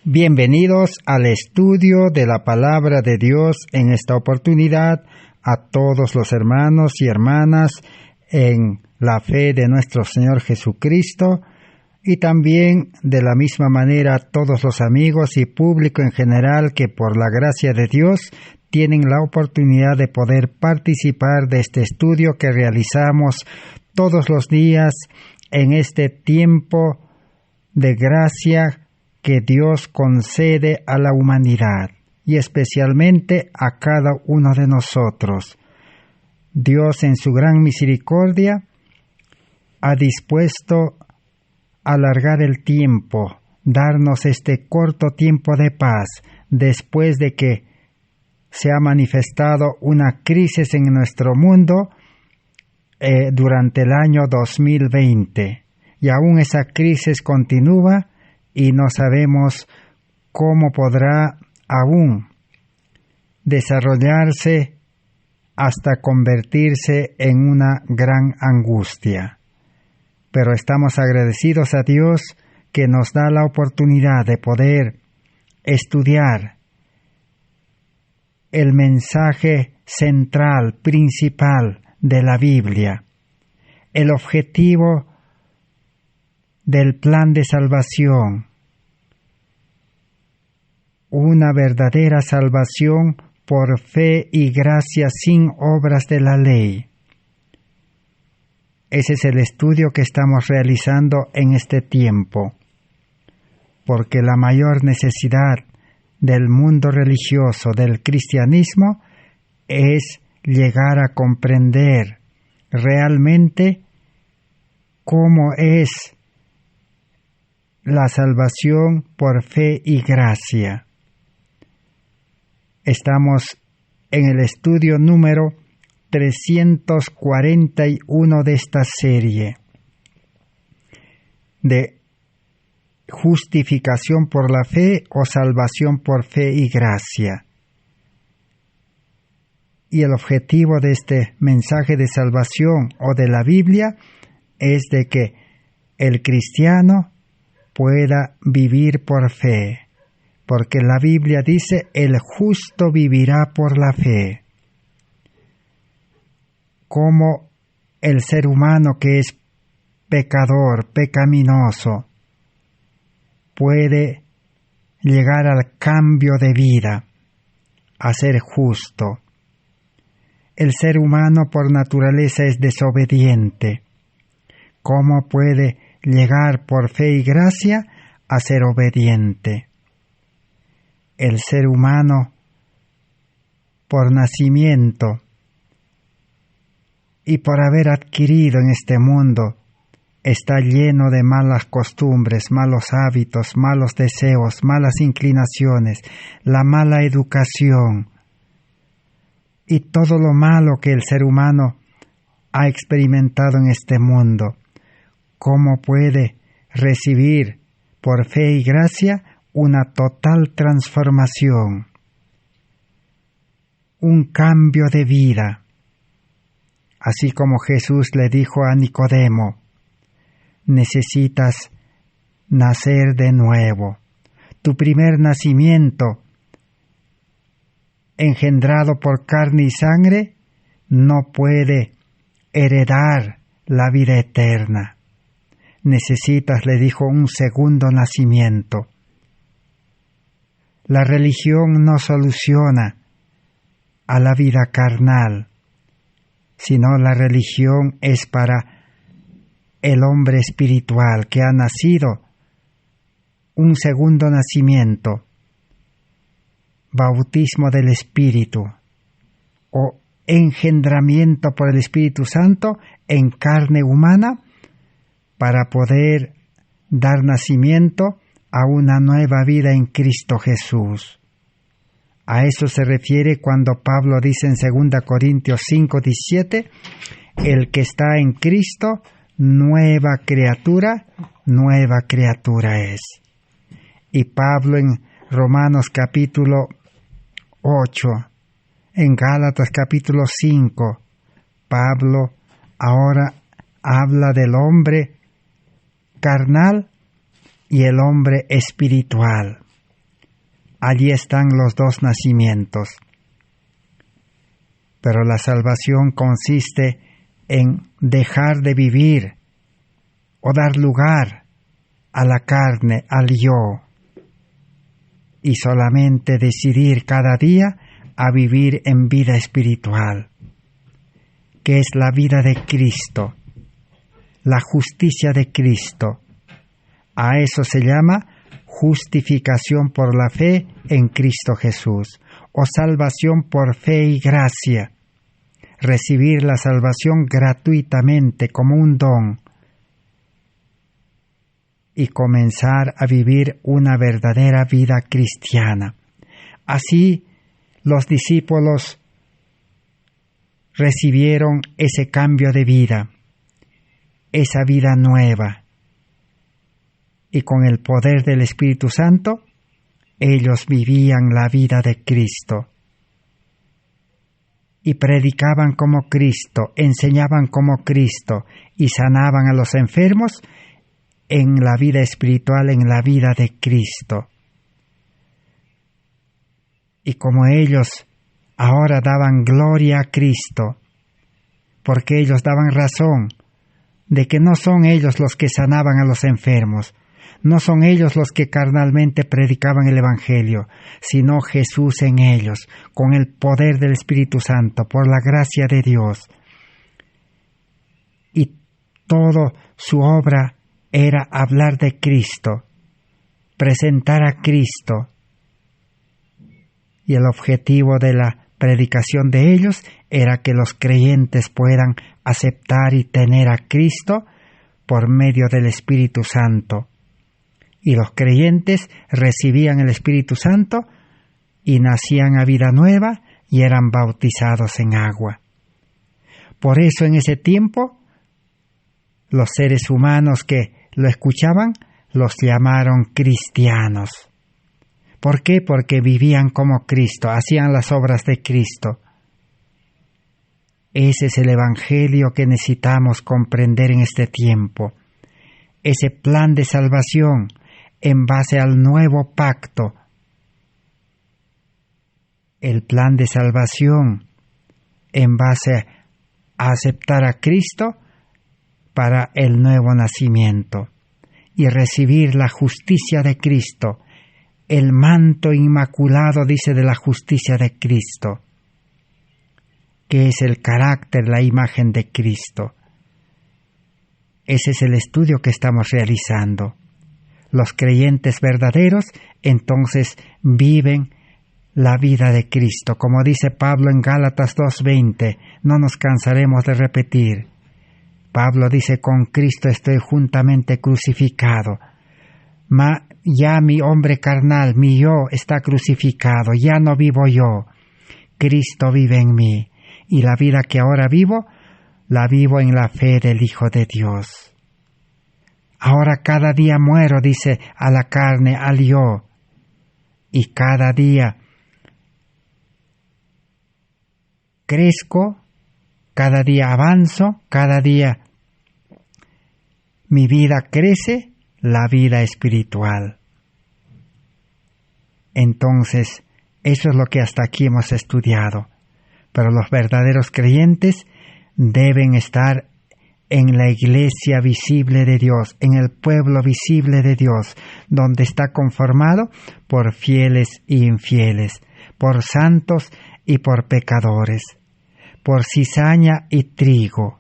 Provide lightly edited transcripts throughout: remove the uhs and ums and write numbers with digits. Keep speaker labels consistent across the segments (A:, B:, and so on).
A: Bienvenidos al estudio de la Palabra de Dios. En esta oportunidad, a todos los hermanos y hermanas en la fe de nuestro Señor Jesucristo, y también de la misma manera a todos los amigos y público en general que por la gracia de Dios tienen la oportunidad de poder participar de este estudio que realizamos todos los días en este tiempo de gracia que Dios concede a la humanidad y especialmente a cada uno de nosotros. Dios en su gran misericordia ha dispuesto a alargar el tiempo, darnos este corto tiempo de paz después de que se ha manifestado una crisis en nuestro mundo durante el año 2020 y aún esa crisis continúa y no sabemos cómo podrá aún desarrollarse hasta convertirse en una gran angustia. Pero estamos agradecidos a Dios que nos da la oportunidad de poder estudiar el mensaje central, principal de la Biblia, el objetivo del plan de salvación, una verdadera salvación por fe y gracia sin obras de la ley. Ese es el estudio que estamos realizando en este tiempo, porque la mayor necesidad del mundo religioso, del cristianismo, es llegar a comprender realmente cómo es la salvación por fe y gracia. Estamos en el estudio número 341 de esta serie de justificación por la fe o salvación por fe y gracia. Y el objetivo de este mensaje de salvación o de la Biblia es de que el cristiano pueda vivir por fe, porque la Biblia dice, el justo vivirá por la fe. Como el ser humano que es pecador, pecaminoso, puede llegar al cambio de vida, a ser justo. El ser humano por naturaleza es desobediente. ¿Cómo puede llegar por fe y gracia a ser obediente? El ser humano por nacimiento y por haber adquirido en este mundo está lleno de malas costumbres, malos hábitos, malos deseos, malas inclinaciones, la mala educación y todo lo malo que el ser humano ha experimentado en este mundo. ¿Cómo puede recibir por fe y gracia una total transformación, un cambio de vida? Así como Jesús le dijo a Nicodemo, necesitas nacer de nuevo. Tu primer nacimiento, engendrado por carne y sangre, no puede heredar la vida eterna. Necesitas, le dijo, un segundo nacimiento. La religión no soluciona a la vida carnal, sino la religión es para el hombre espiritual que ha nacido un segundo nacimiento, bautismo del Espíritu o engendramiento por el Espíritu Santo en carne humana para poder dar nacimiento a una nueva vida en Cristo Jesús. A eso se refiere cuando Pablo dice en 2 Corintios 5:17, el que está en Cristo, nueva criatura es. Y Pablo en Romanos capítulo 8, en Gálatas capítulo 5, Pablo ahora habla del hombre carnal y el hombre espiritual. allí están los dos nacimientos. Pero la salvación consiste en dejar de vivir o dar lugar a la carne, al yo, y solamente decidir cada día a vivir en vida espiritual, que es la vida de Cristo, la justicia de Cristo. A eso se llama justificación por la fe en Cristo Jesús, o salvación por fe y gracia. Recibir la salvación gratuitamente como un don y comenzar a vivir una verdadera vida cristiana. Así, los discípulos recibieron ese cambio de vida, esa vida nueva, y con el poder del Espíritu Santo, ellos vivían la vida de Cristo. Y predicaban como Cristo, enseñaban como Cristo, y sanaban a los enfermos en la vida espiritual, en la vida de Cristo. Y como ellos ahora daban gloria a Cristo, porque ellos daban razón de que no son ellos los que sanaban a los enfermos, no son ellos los que carnalmente predicaban el Evangelio, sino Jesús en ellos, con el poder del Espíritu Santo, por la gracia de Dios. Y toda su obra era hablar de Cristo, presentar a Cristo. Y el objetivo de la predicación de ellos era que los creyentes puedan aceptar y tener a Cristo por medio del Espíritu Santo. Y los creyentes recibían el Espíritu Santo y nacían a vida nueva y eran bautizados en agua. Por eso en ese tiempo, los seres humanos que lo escuchaban los llamaron cristianos. ¿Por qué? Porque vivían como Cristo, hacían las obras de Cristo. Ese es el Evangelio que necesitamos comprender en este tiempo. Ese plan de salvación en base al nuevo pacto. El plan de salvación en base a aceptar a Cristo para el nuevo nacimiento y recibir la justicia de Cristo, el manto inmaculado, dice, de la justicia de Cristo, que es el carácter, la imagen de Cristo. Ese es el estudio que estamos realizando. Los creyentes verdaderos entonces viven la vida de Cristo, como dice Pablo en Gálatas 2:20, no nos cansaremos de repetir. Pablo dice: con Cristo estoy juntamente crucificado. Ya mi hombre carnal, mi yo, está crucificado, ya no vivo yo. Cristo vive en mí, y la vida que ahora vivo, la vivo en la fe del Hijo de Dios. Ahora cada día muero, dice, a la carne, al yo, y cada día crezco, cada día avanzo, cada día mi vida crece, la vida espiritual. Entonces, eso es lo que hasta aquí hemos estudiado. Pero los verdaderos creyentes deben estar en la iglesia visible de Dios, en el pueblo visible de Dios, donde está conformado por fieles y infieles, por santos y por pecadores, por cizaña y trigo.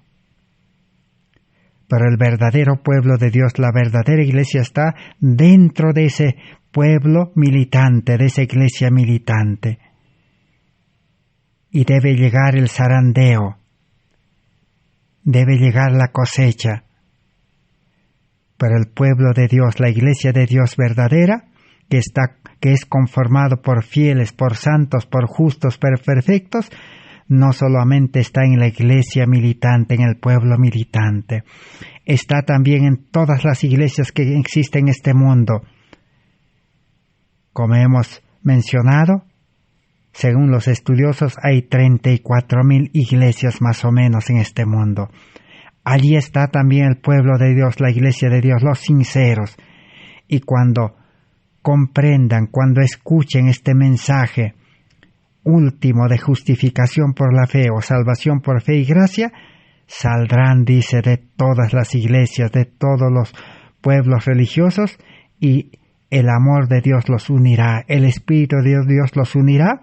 A: Pero el verdadero pueblo de Dios, la verdadera iglesia, está dentro de ese pueblo militante, de esa iglesia militante. Y debe llegar el zarandeo, debe llegar la cosecha. Pero el pueblo de Dios, la iglesia de Dios verdadera, que es conformado por fieles, por santos, por justos, por perfectos, no solamente está en la iglesia militante, en el pueblo militante, está también en todas las iglesias que existen en este mundo. Como hemos mencionado, según los estudiosos, hay 34,000 iglesias más o menos en este mundo. Allí está también el pueblo de Dios, la iglesia de Dios, los sinceros. Y cuando comprendan, cuando escuchen este mensaje último de justificación por la fe o salvación por fe y gracia, saldrán, dice, de todas las iglesias, de todos los pueblos religiosos, y el amor de Dios los unirá, el Espíritu de Dios los unirá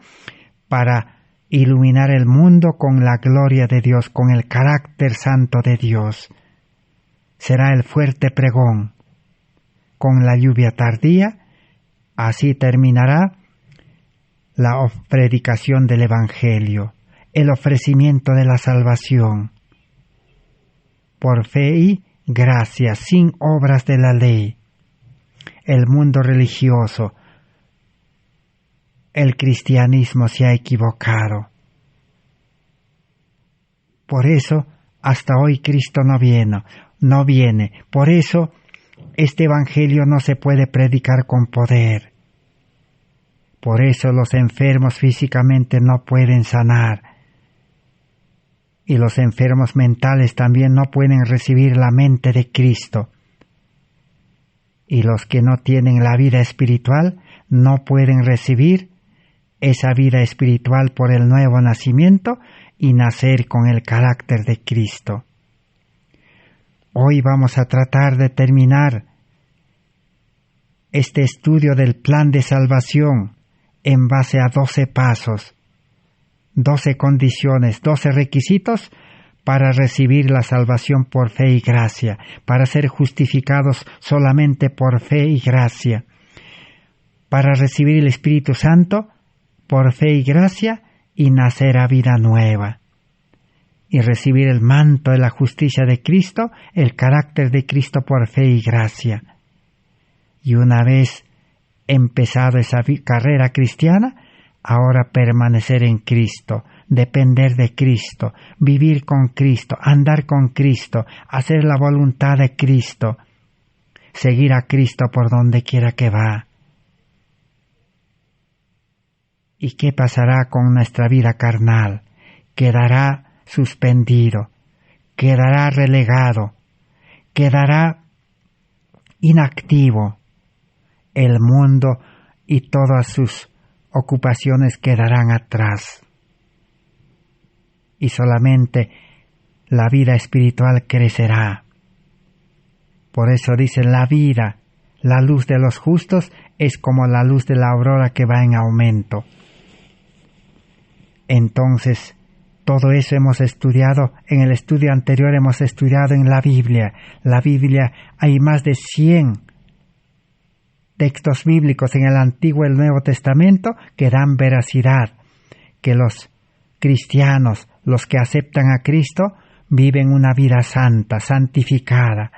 A: para iluminar el mundo con la gloria de Dios, con el carácter santo de Dios. Será el fuerte pregón con la lluvia tardía. Así terminará la predicación del Evangelio, el ofrecimiento de la salvación por fe y gracia, sin obras de la ley. El mundo religioso, el cristianismo se ha equivocado. Por eso, hasta hoy Cristo no viene. Por eso, este Evangelio no se puede predicar con poder. Por eso los enfermos físicamente no pueden sanar. Y los enfermos mentales también no pueden recibir la mente de Cristo. Y los que no tienen la vida espiritual no pueden recibir esa vida espiritual por el nuevo nacimiento y nacer con el carácter de Cristo. Hoy vamos a tratar de terminar este estudio del plan de salvación en base a 12 pasos, 12 condiciones, 12 requisitos para recibir la salvación por fe y gracia, para ser justificados solamente por fe y gracia, para recibir el Espíritu Santo por fe y gracia y nacer a vida nueva, y recibir el manto de la justicia de Cristo, el carácter de Cristo por fe y gracia. Y una vez empezado esa carrera cristiana, ahora permanecer en Cristo, depender de Cristo, vivir con Cristo, andar con Cristo, hacer la voluntad de Cristo, seguir a Cristo por donde quiera que va. ¿Y qué pasará con nuestra vida carnal? Quedará suspendido, quedará relegado, quedará inactivo. El mundo y todas sus ocupaciones quedarán atrás. Y solamente la vida espiritual crecerá. Por eso dicen, la vida, la luz de los justos es como la luz de la aurora que va en aumento. Entonces, todo eso hemos estudiado, en el estudio anterior hemos estudiado en la Biblia. La Biblia, hay más de 100 textos bíblicos en el Antiguo y el Nuevo Testamento que dan veracidad, que los cristianos, los que aceptan a Cristo, viven una vida santa, santificada,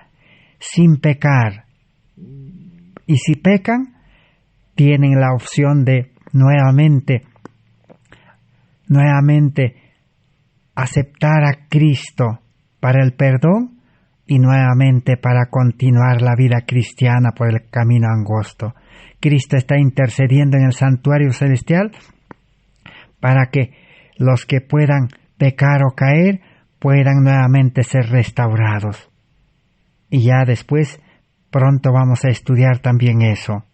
A: sin pecar. Y si pecan, tienen la opción de nuevamente aceptar a Cristo para el perdón y nuevamente para continuar la vida cristiana por el camino angosto. Cristo está intercediendo en el santuario celestial para que los que puedan pecar o caer puedan nuevamente ser restaurados. Y ya después, pronto vamos a estudiar también eso.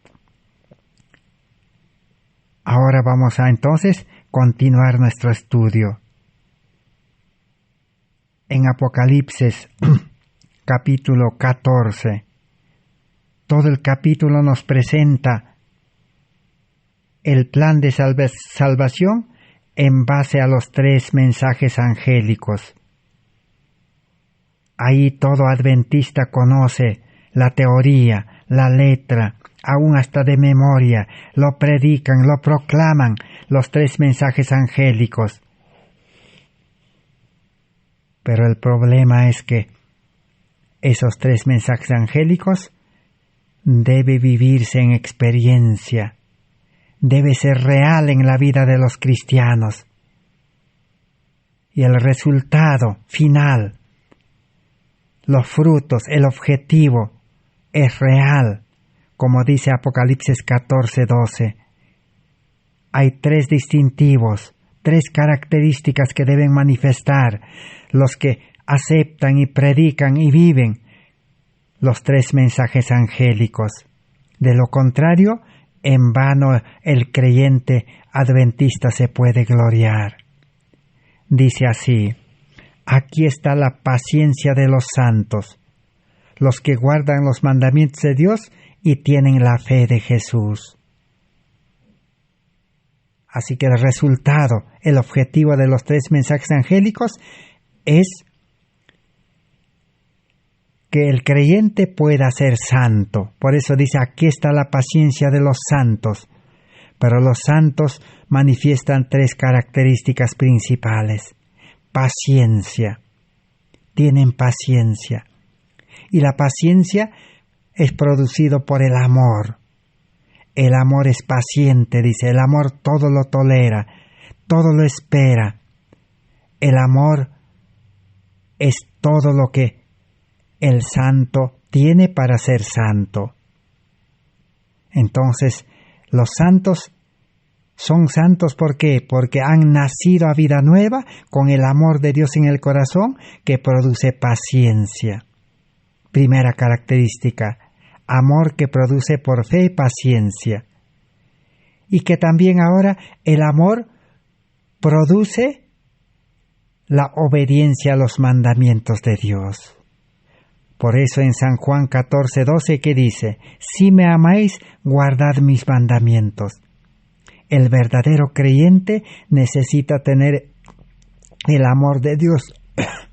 A: Ahora vamos a entonces continuar nuestro estudio. En Apocalipsis capítulo 14, todo el capítulo nos presenta el plan de salvación en base a los 3 mensajes angélicos. Ahí todo adventista conoce la teoría, la letra, aún hasta de memoria, lo predican, lo proclaman, los 3 mensajes angélicos. Pero el problema es que esos 3 mensajes angélicos debe vivirse en experiencia, debe ser real en la vida de los cristianos. Y el resultado final, los frutos, el objetivo, es real, como dice Apocalipsis 14:12. Hay 3 distintivos, 3 características que deben manifestar los que aceptan y predican y viven los 3 mensajes angélicos. De lo contrario, en vano el creyente adventista se puede gloriar. Dice así: aquí está la paciencia de los santos, los que guardan los mandamientos de Dios y tienen la fe de Jesús. Así que el resultado, el objetivo de los 3 mensajes angélicos es que el creyente pueda ser santo. Por eso dice, aquí está la paciencia de los santos. Pero los santos manifiestan 3 características principales. Paciencia. Tienen paciencia. Y la paciencia es producido por el amor. El amor es paciente, dice. El amor todo lo tolera, todo lo espera. El amor es todo lo que el santo tiene para ser santo. Entonces, los santos son santos, ¿por qué? Porque han nacido a vida nueva con el amor de Dios en el corazón que produce paciencia. Primera característica, amor que produce por fe paciencia. Y que también ahora el amor produce la obediencia a los mandamientos de Dios. Por eso en San Juan 14:12 que dice, si me amáis, guardad mis mandamientos. El verdadero creyente necesita tener el amor de Dios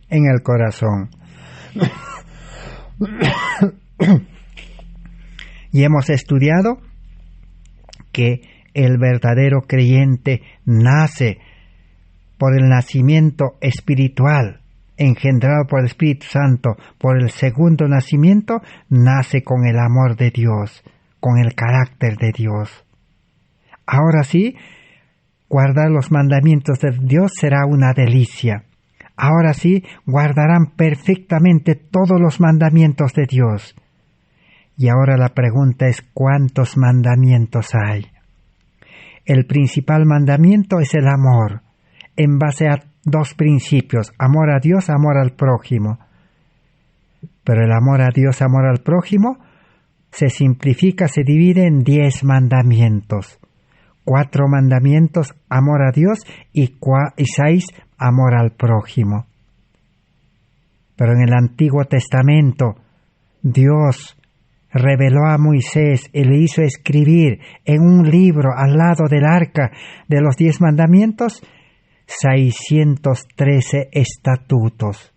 A: en el corazón. Y hemos estudiado que el verdadero creyente nace por el nacimiento espiritual, engendrado por el Espíritu Santo, por el segundo nacimiento, nace con el amor de Dios, con el carácter de Dios. Ahora sí, guardar los mandamientos de Dios será una delicia. Ahora sí, guardarán perfectamente todos los mandamientos de Dios. Y ahora la pregunta es, ¿cuántos mandamientos hay? El principal mandamiento es el amor, en base a 2 principios, amor a Dios, amor al prójimo. Pero el amor a Dios, amor al prójimo, se simplifica, se divide en 10 mandamientos. 4 mandamientos, amor a Dios, y 6, amor al prójimo. Pero en el Antiguo Testamento, Dios reveló a Moisés y le hizo escribir en un libro al lado del arca de los 10 mandamientos 613 estatutos.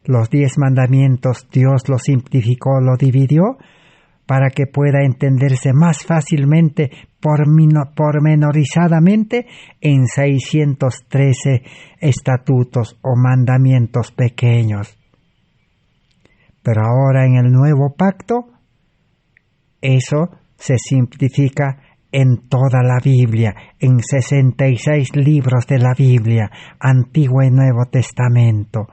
A: Los 10 mandamientos Dios los simplificó, lo dividió para que pueda entenderse más fácilmente, pormenorizadamente, en 613 estatutos o mandamientos pequeños. Pero ahora en el nuevo pacto, eso se simplifica en toda la Biblia, en 66 libros de la Biblia, Antiguo y Nuevo Testamento.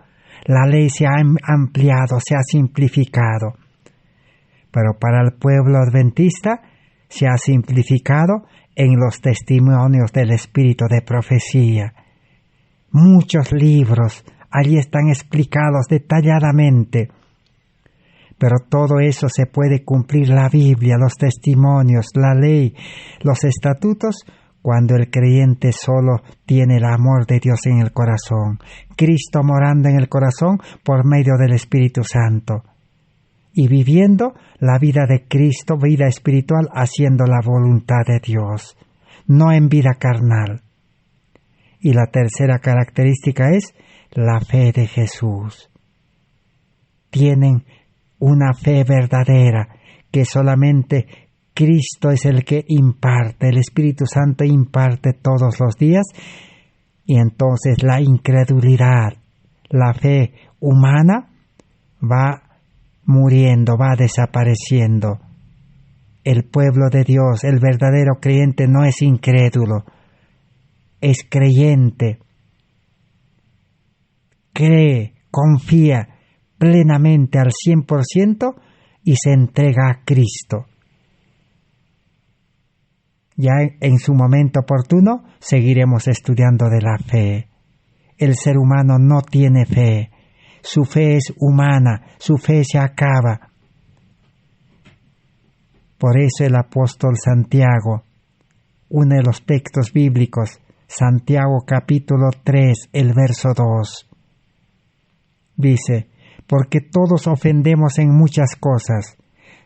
A: La ley se ha ampliado, se ha simplificado. Pero para el pueblo adventista se ha simplificado en los testimonios del espíritu de profecía. Muchos libros allí están explicados detalladamente. Pero todo eso se puede cumplir, la Biblia, los testimonios, la ley, los estatutos, cuando el creyente solo tiene el amor de Dios en el corazón, Cristo morando en el corazón por medio del Espíritu Santo, y viviendo la vida de Cristo, vida espiritual, haciendo la voluntad de Dios, no en vida carnal. Y la tercera característica es la fe de Jesús. Tienen una fe verdadera que solamente Cristo es el que imparte, el Espíritu Santo imparte todos los días, y entonces la incredulidad, la fe humana va muriendo, va desapareciendo. El pueblo de Dios, el verdadero creyente, no es incrédulo, es creyente, cree, confía plenamente al 100% y se entrega a Cristo. Ya en su momento oportuno seguiremos estudiando de la fe. El ser humano no tiene fe. Su fe es humana, su fe se acaba. Por eso el apóstol Santiago, uno de los textos bíblicos, Santiago capítulo 3, el verso 2, dice: porque todos ofendemos en muchas cosas.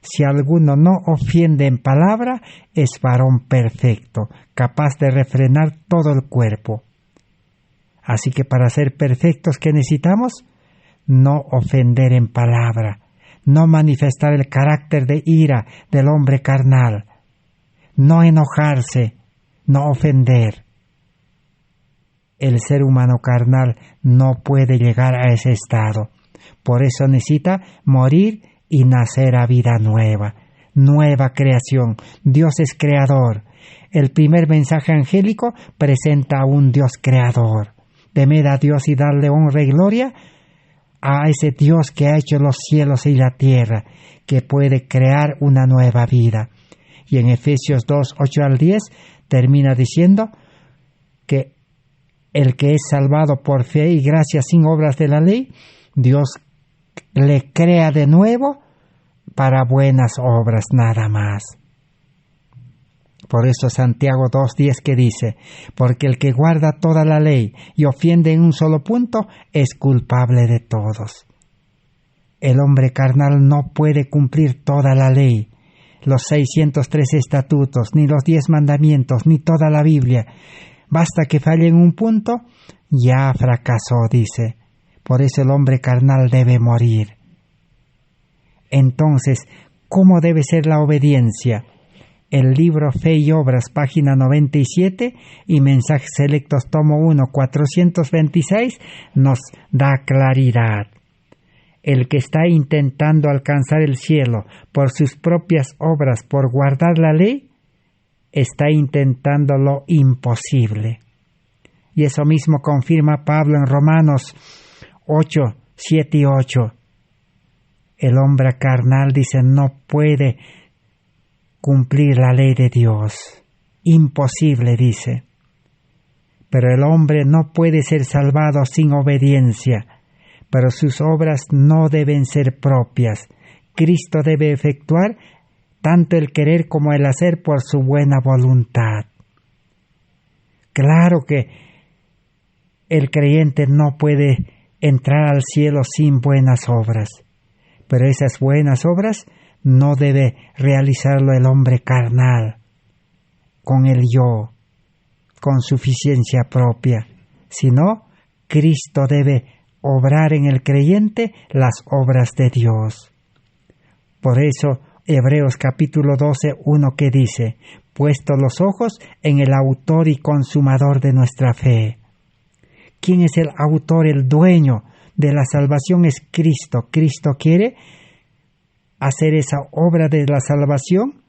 A: Si alguno no ofende en palabra, es varón perfecto, capaz de refrenar todo el cuerpo. Así que para ser perfectos, ¿qué necesitamos? No ofender en palabra, no manifestar el carácter de ira del hombre carnal, no enojarse, no ofender. El ser humano carnal no puede llegar a ese estado. Por eso necesita morir y nacer a vida nueva, nueva creación. Dios es creador. El primer mensaje angélico presenta a un Dios creador. Temed a Dios y darle honra y gloria a ese Dios que ha hecho los cielos y la tierra, que puede crear una nueva vida. Y en Efesios 2, 8 al 10 termina diciendo que el que es salvado por fe y gracia sin obras de la ley, Dios le crea de nuevo para buenas obras nada más. Por eso Santiago 2:10 que dice: porque el que guarda toda la ley y ofende en un solo punto es culpable de todos. El hombre carnal no puede cumplir toda la ley, los 603 estatutos, ni los 10 mandamientos, ni toda la Biblia. Basta que falle en un punto, ya fracasó, dice. Por eso el hombre carnal debe morir. Entonces, ¿cómo debe ser la obediencia? El libro Fe y Obras, página 97, y Mensajes Selectos, tomo 1, 426, nos da claridad. El que está intentando alcanzar el cielo por sus propias obras, por guardar la ley, está intentando lo imposible. Y eso mismo confirma Pablo en Romanos 8, 7 y 8. El hombre carnal, dice, no puede cumplir la ley de Dios. Imposible, dice. Pero el hombre no puede ser salvado sin obediencia, pero sus obras no deben ser propias. Cristo debe efectuar tanto el querer como el hacer por su buena voluntad. Claro que el creyente no puede entrar al cielo sin buenas obras, pero esas buenas obras no debe realizarlo el hombre carnal, con el yo, con suficiencia propia, sino Cristo debe obrar en el creyente las obras de Dios. Por eso, Hebreos capítulo 12, 1 que dice: puesto los ojos en el autor y consumador de nuestra fe. ¿Quién es el autor, el dueño de la salvación? Es Cristo. Cristo quiere hacer esa obra de la salvación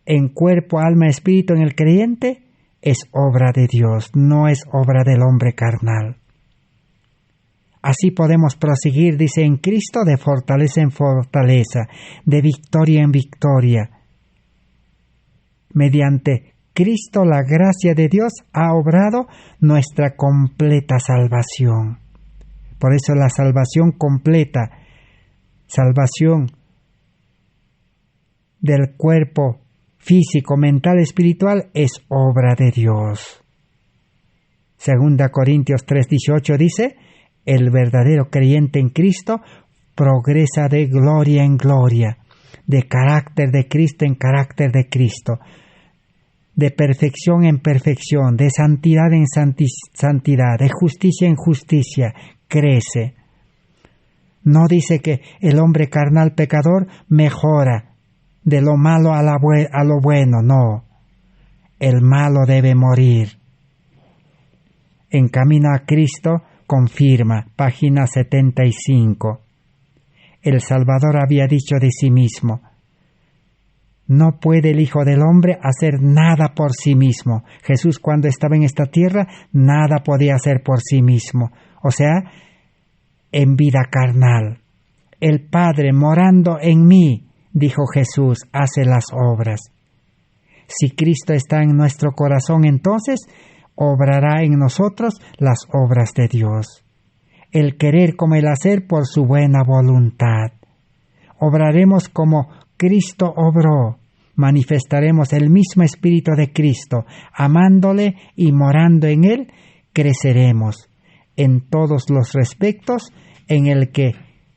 A: en cuerpo, alma, espíritu en el creyente. Es obra de Dios, no es obra del hombre carnal. Así podemos proseguir, dice, en Cristo, de fortaleza en fortaleza, de victoria en victoria. Mediante Cristo, la gracia de Dios ha obrado nuestra completa salvación. Por eso la salvación completa, salvación del cuerpo físico, mental, espiritual, es obra de Dios. 2 Corintios 3:18 dice: el verdadero creyente en Cristo progresa de gloria en gloria, de carácter de Cristo en carácter de Cristo, de perfección en perfección, de santidad en santidad, de justicia en justicia, crece. No dice que el hombre carnal pecador mejora de lo malo a lo bueno, no. El malo debe morir. En Camino a Cristo confirma, página 75. El Salvador había dicho de sí mismo: no puede el Hijo del Hombre hacer nada por sí mismo. Jesús, cuando estaba en esta tierra, nada podía hacer por sí mismo. O sea, en vida carnal. El Padre morando en mí, dijo Jesús, hace las obras. Si Cristo está en nuestro corazón, entonces obrará en nosotros las obras de Dios. El querer como el hacer por su buena voluntad. Obraremos como Cristo obró, manifestaremos el mismo Espíritu de Cristo, amándole y morando en Él, creceremos en todos los respectos en el que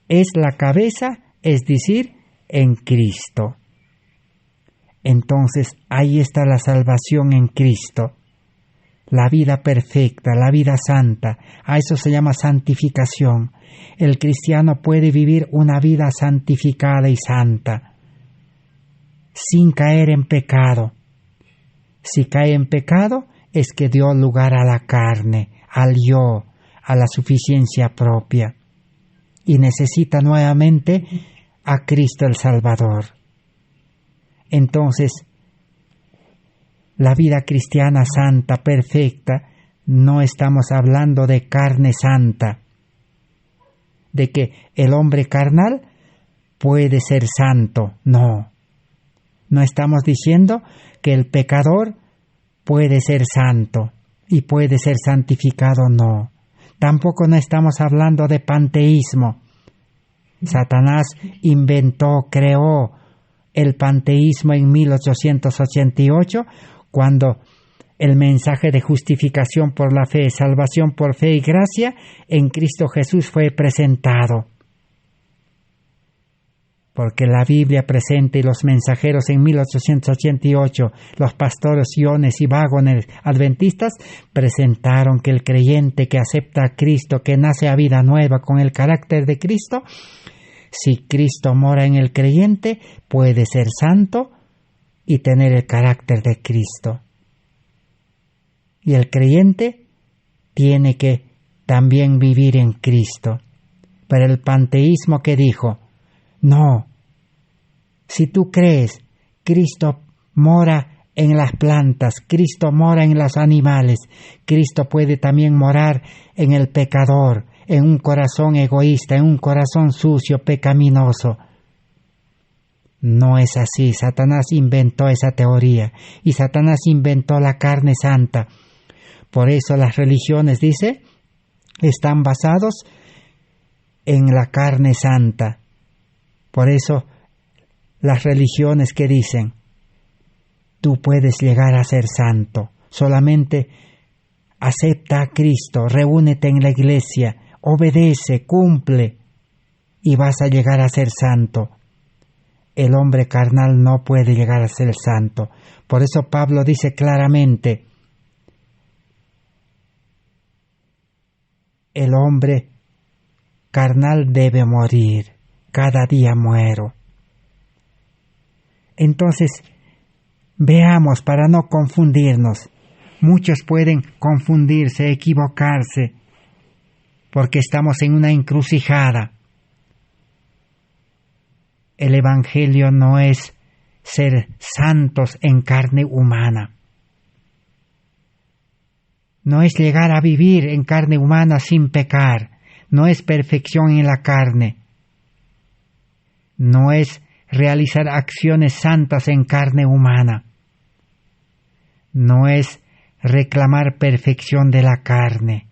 A: es la cabeza, es decir, en Cristo. Entonces, ahí está la salvación en Cristo, la vida perfecta, la vida santa. A eso se llama santificación. El cristiano puede vivir una vida santificada y santa, sin caer en pecado. Si cae en pecado, es que dio lugar a la carne, al yo, a la suficiencia propia, y necesita nuevamente a Cristo el Salvador. Entonces, la vida cristiana santa, perfecta, no estamos hablando de carne santa, de que el hombre carnal puede ser santo, no. No estamos diciendo que el pecador puede ser santo y puede ser santificado, no. Tampoco no estamos hablando de panteísmo. Satanás inventó, creó el panteísmo en 1888, cuando el mensaje de justificación por la fe, salvación por fe y gracia en Cristo Jesús fue presentado. Porque la Biblia presente y los mensajeros en 1888, los pastores Iones y Vagones adventistas, presentaron que el creyente que acepta a Cristo, que nace a vida nueva con el carácter de Cristo, si Cristo mora en el creyente, puede ser santo y tener el carácter de Cristo. Y el creyente tiene que también vivir en Cristo. Pero el panteísmo que dijo, no, si tú crees, Cristo mora en las plantas, Cristo mora en los animales, Cristo puede también morar en el pecador, en un corazón egoísta, en un corazón sucio, pecaminoso. No es así. Satanás inventó esa teoría y Satanás inventó la carne santa. Por eso las religiones, dice, están basados en la carne santa. Por eso las religiones que dicen, tú puedes llegar a ser santo, solamente acepta a Cristo, reúnete en la iglesia, obedece, cumple y vas a llegar a ser santo. El hombre carnal no puede llegar a ser santo. Por eso Pablo dice claramente, el hombre carnal debe morir, cada día muero. Entonces, veamos para no confundirnos. Muchos pueden confundirse, equivocarse, porque estamos en una encrucijada. El Evangelio no es ser santos en carne humana. No es llegar a vivir en carne humana sin pecar. No es perfección en la carne. No es realizar acciones santas en carne humana. No es reclamar perfección de la carne.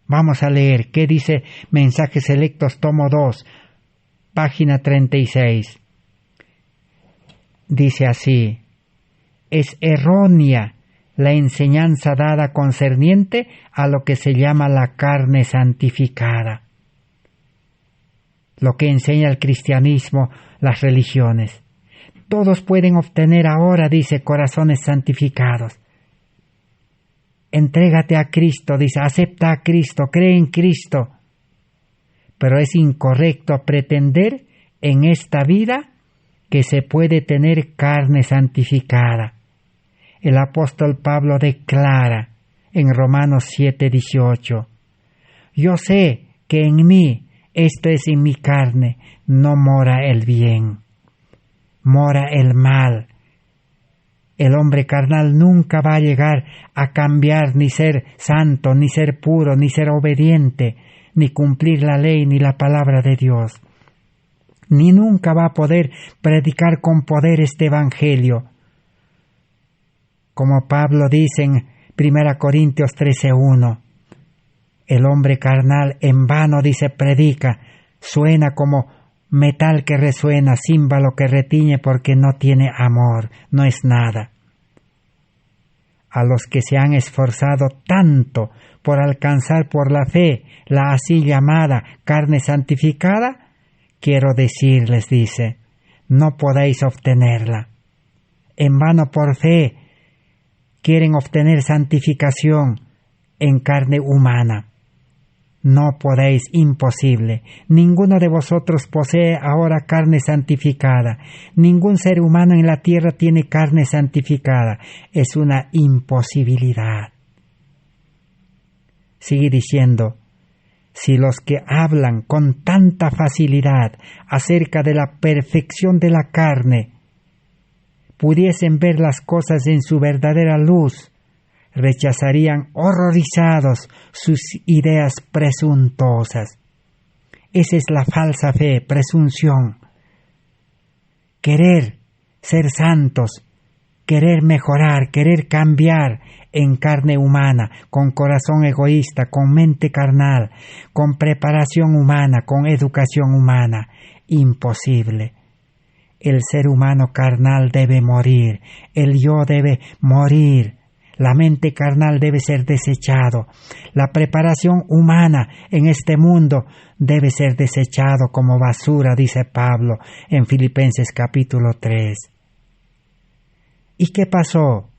A: Vamos a leer qué dice Mensajes Selectos, tomo 2, página 36. Dice así: es errónea la enseñanza dada concerniente a lo que se llama la carne santificada. Lo que enseña el cristianismo, las religiones. Todos pueden obtener ahora, dice, corazones santificados. Entrégate a Cristo, dice, acepta a Cristo, cree en Cristo. Pero es incorrecto pretender en esta vida que se puede tener carne santificada. El apóstol Pablo declara en Romanos 7:18, yo sé que en mí, esto es en mi carne, no mora el bien, mora el mal. El hombre carnal nunca va a llegar a cambiar, ni ser santo, ni ser puro, ni ser obediente, ni cumplir la ley, ni la palabra de Dios. Ni nunca va a poder predicar con poder este evangelio. Como Pablo dice en 1 Corintios 13:1, el hombre carnal en vano, dice, predica, suena como metal que resuena, címbalo que retiñe porque no tiene amor, no es nada. A los que se han esforzado tanto por alcanzar por la fe la así llamada carne santificada, quiero decirles, dice, no podéis obtenerla. En vano por fe quieren obtener santificación en carne humana. No podéis, imposible. Ninguno de vosotros posee ahora carne santificada. Ningún ser humano en la tierra tiene carne santificada. Es una imposibilidad. Sigue diciendo, si los que hablan con tanta facilidad acerca de la perfección de la carne pudiesen ver las cosas en su verdadera luz, rechazarían horrorizados sus ideas presuntuosas. Esa es la falsa fe, presunción. Querer ser santos, querer mejorar, querer cambiar en carne humana, con corazón egoísta, con mente carnal, con preparación humana, con educación humana. Imposible. El ser humano carnal debe morir, el yo debe morir. La mente carnal debe ser desechado. La preparación humana en este mundo debe ser desechado como basura, dice Pablo en Filipenses capítulo 3. ¿Y qué pasó?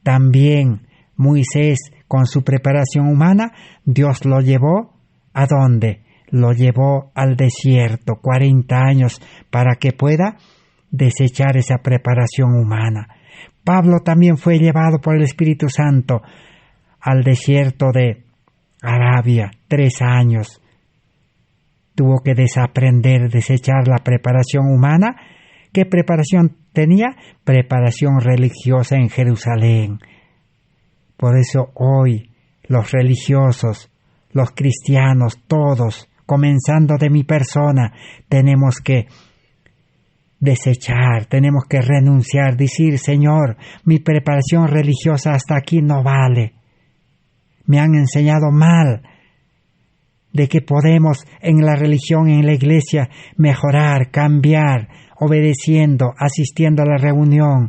A: También Moisés, con su preparación humana, Dios lo llevó ¿a dónde? Lo llevó al desierto, 40 años, para que pueda desechar esa preparación humana. Pablo también fue llevado por el Espíritu Santo al desierto de Arabia, 3 años. Tuvo que desaprender, desechar la preparación humana. ¿Qué preparación tenía? Preparación religiosa en Jerusalén. Por eso hoy los religiosos, los cristianos, todos, comenzando de mi persona, tenemos que desechar, tenemos que renunciar, decir, Señor, mi preparación religiosa hasta aquí no vale. Me han enseñado mal de que podemos en la religión, en la iglesia, mejorar, cambiar, obedeciendo, asistiendo a la reunión,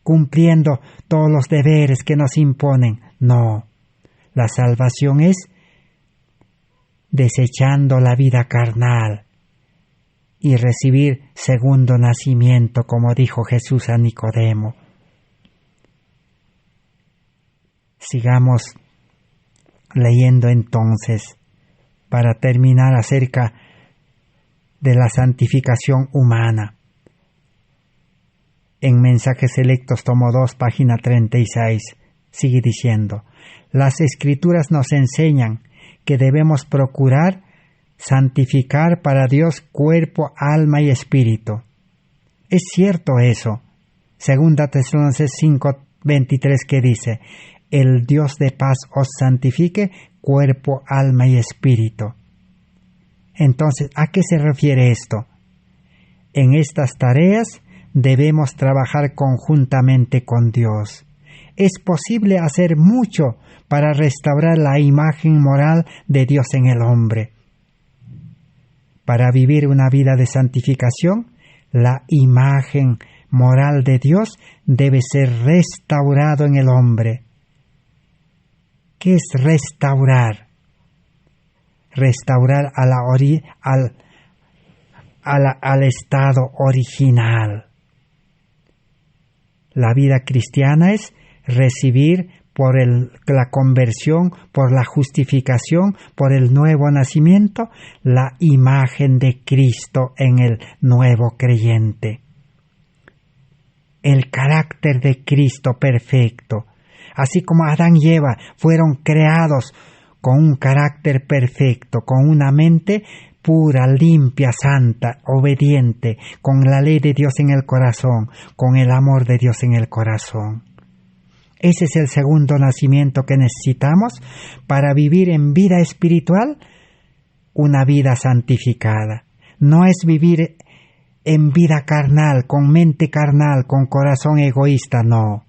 A: cumpliendo todos los deberes que nos imponen. No, la salvación es desechando la vida carnal y recibir segundo nacimiento, como dijo Jesús a Nicodemo. Sigamos leyendo entonces, para terminar, acerca de la santificación humana. En Mensajes Selectos, tomo 2, página 36, sigue diciendo, las Escrituras nos enseñan que debemos procurar santificar para Dios cuerpo, alma y espíritu. Es cierto eso. Segunda Tesalonicenses 5:23 que dice, el Dios de paz os santifique cuerpo, alma y espíritu. Entonces, ¿a qué se refiere esto? En estas tareas debemos trabajar conjuntamente con Dios. Es posible hacer mucho para restaurar la imagen moral de Dios en el hombre. Para vivir una vida de santificación, la imagen moral de Dios debe ser restaurado en el hombre. ¿Qué es restaurar? Restaurar al estado original. La vida cristiana es recibir por la conversión, por la justificación, por el nuevo nacimiento, la imagen de Cristo en el nuevo creyente. El carácter de Cristo perfecto. Así como Adán y Eva fueron creados con un carácter perfecto, con una mente pura, limpia, santa, obediente, con la ley de Dios en el corazón, con el amor de Dios en el corazón. Ese es el segundo nacimiento que necesitamos para vivir en vida espiritual una vida santificada. No es vivir en vida carnal, con mente carnal, con corazón egoísta, no.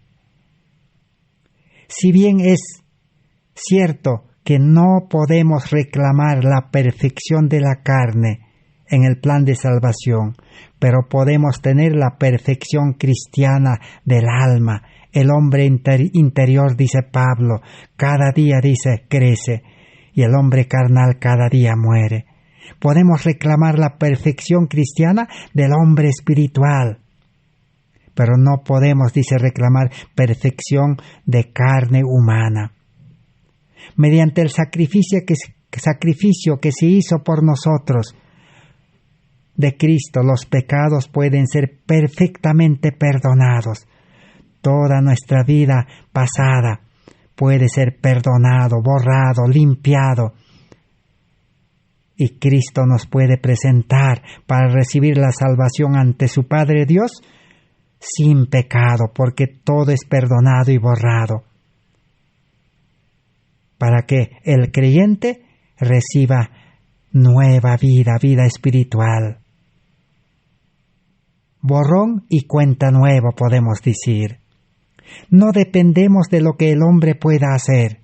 A: Si bien es cierto que no podemos reclamar la perfección de la carne en el plan de salvación, pero podemos tener la perfección cristiana del alma. El hombre interior, dice Pablo, cada día, dice, crece, y el hombre carnal cada día muere. Podemos reclamar la perfección cristiana del hombre espiritual, pero no podemos, dice, reclamar perfección de carne humana. Mediante el sacrificio que se hizo por nosotros, de Cristo, los pecados pueden ser perfectamente perdonados. Toda nuestra vida pasada puede ser perdonado, borrado, limpiado. Y Cristo nos puede presentar para recibir la salvación ante su Padre Dios sin pecado, porque todo es perdonado y borrado, para que el creyente reciba nueva vida, vida espiritual. Borrón y cuenta nueva, podemos decir. No dependemos de lo que el hombre pueda hacer.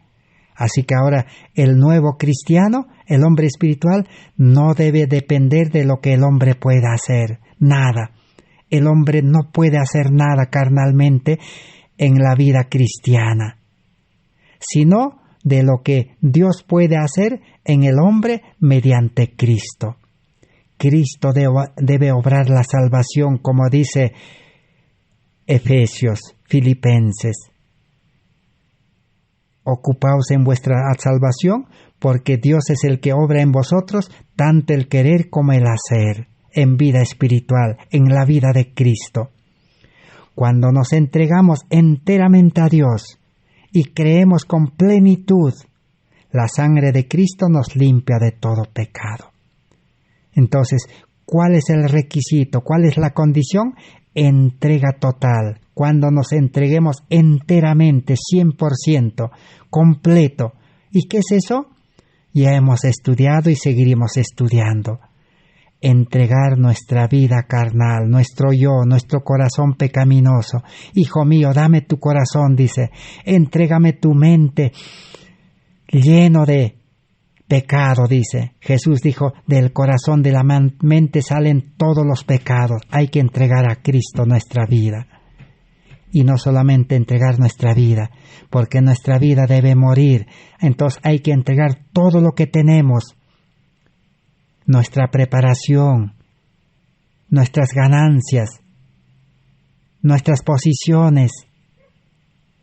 A: Así que ahora el nuevo cristiano, el hombre espiritual, no debe depender de lo que el hombre pueda hacer. Nada. El hombre no puede hacer nada carnalmente en la vida cristiana, sino de lo que Dios puede hacer en el hombre mediante Cristo. Cristo debe obrar la salvación, como dice Efesios, Filipenses. Ocupaos en vuestra salvación, porque Dios es el que obra en vosotros tanto el querer como el hacer, en vida espiritual, en la vida de Cristo. Cuando nos entregamos enteramente a Dios y creemos con plenitud, la sangre de Cristo nos limpia de todo pecado. Entonces, ¿cuál es el requisito? ¿Cuál es la condición? Entrega total. Cuando nos entreguemos enteramente, 100%, completo. ¿Y qué es eso? Ya hemos estudiado y seguiremos estudiando. Entregar nuestra vida carnal, nuestro yo, nuestro corazón pecaminoso. Hijo mío, dame tu corazón, dice. Entrégame tu mente lleno de pecado, dice. Jesús dijo, del corazón de la mente salen todos los pecados. Hay que entregar a Cristo nuestra vida. Y no solamente entregar nuestra vida, porque nuestra vida debe morir. Entonces hay que entregar todo lo que tenemos. Nuestra preparación, nuestras ganancias, nuestras posiciones,